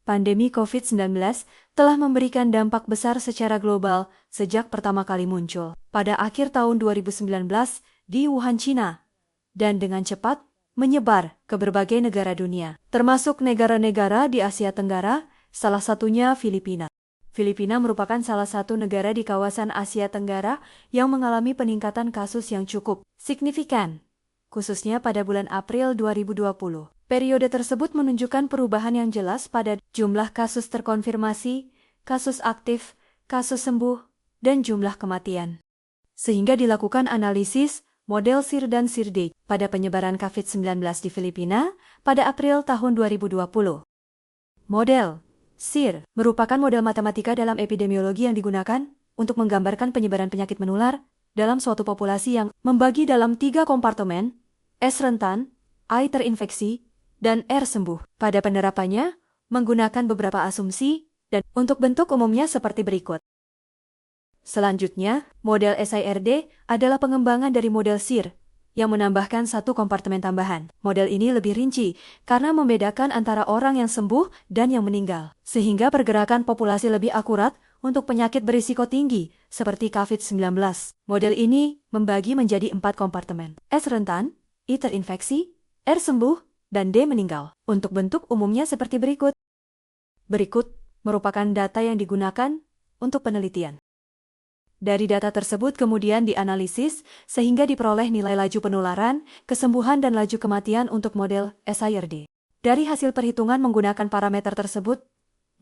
Pandemi COVID-19 telah memberikan dampak besar secara global sejak pertama kali muncul pada akhir tahun 2019 di Wuhan, China, dan dengan cepat menyebar ke berbagai negara dunia, termasuk negara-negara di Asia Tenggara, salah satunya Filipina. Filipina merupakan salah satu negara di kawasan Asia Tenggara yang mengalami peningkatan kasus yang cukup signifikan, khususnya pada bulan April 2020. Periode tersebut menunjukkan perubahan yang jelas pada jumlah kasus terkonfirmasi, kasus aktif, kasus sembuh, dan jumlah kematian. Sehingga dilakukan analisis model SIR dan SIR-D pada penyebaran COVID-19 di Filipina pada April tahun 2020. Model SIR merupakan model matematika dalam epidemiologi yang digunakan untuk menggambarkan penyebaran penyakit menular dalam suatu populasi yang membagi dalam 3 kompartemen, S rentan, I terinfeksi, dan R sembuh. Pada penerapannya, menggunakan beberapa asumsi, dan untuk bentuk umumnya seperti berikut. Selanjutnya, model SIRD adalah pengembangan dari model SIR, yang menambahkan satu kompartemen tambahan. Model ini lebih rinci, karena membedakan antara orang yang sembuh dan yang meninggal, sehingga pergerakan populasi lebih akurat untuk penyakit berisiko tinggi, seperti COVID-19. Model ini membagi menjadi 4 kompartemen. S rentan, I terinfeksi, R sembuh, dan D meninggal. Untuk bentuk umumnya seperti berikut. Berikut merupakan data yang digunakan untuk penelitian. Dari data tersebut kemudian dianalisis sehingga diperoleh nilai laju penularan, kesembuhan dan laju kematian untuk model SIRD. Dari hasil perhitungan menggunakan parameter tersebut,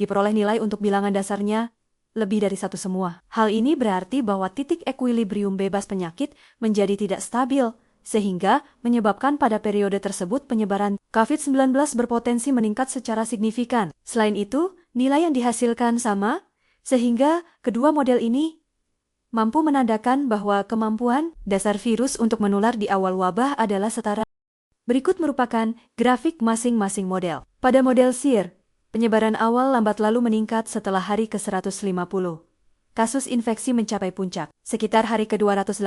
diperoleh nilai untuk bilangan dasarnya lebih dari 1 semua. Hal ini berarti bahwa titik ekuilibrium bebas penyakit menjadi tidak stabil, sehingga menyebabkan pada periode tersebut penyebaran COVID-19 berpotensi meningkat secara signifikan. Selain itu, nilai yang dihasilkan sama, sehingga kedua model ini mampu menandakan bahwa kemampuan dasar virus untuk menular di awal wabah adalah setara. Berikut merupakan grafik masing-masing model. Pada model SIR, penyebaran awal lambat lalu meningkat setelah hari ke-150. Kasus infeksi mencapai puncak. Sekitar hari ke-280,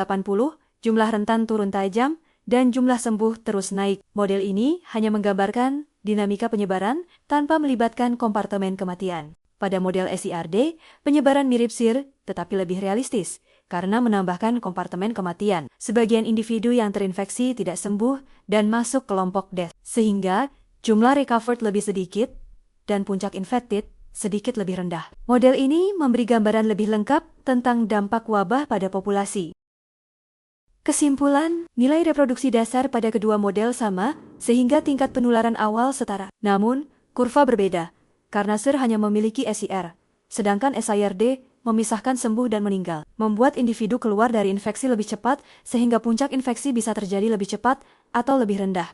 jumlah rentan turun tajam, dan jumlah sembuh terus naik. Model ini hanya menggambarkan dinamika penyebaran tanpa melibatkan kompartemen kematian. Pada model SIRD, penyebaran mirip SIR tetapi lebih realistis, karena menambahkan kompartemen kematian. Sebagian individu yang terinfeksi tidak sembuh dan masuk kelompok death, sehingga jumlah recovered lebih sedikit, dan puncak infected sedikit lebih rendah. Model ini memberi gambaran lebih lengkap tentang dampak wabah pada populasi. Kesimpulan, nilai reproduksi dasar pada kedua model sama, sehingga tingkat penularan awal setara. Namun, kurva berbeda, karena SIR hanya memiliki SIR, sedangkan SIRD memisahkan sembuh dan meninggal, membuat individu keluar dari infeksi lebih cepat, sehingga puncak infeksi bisa terjadi lebih cepat atau lebih rendah.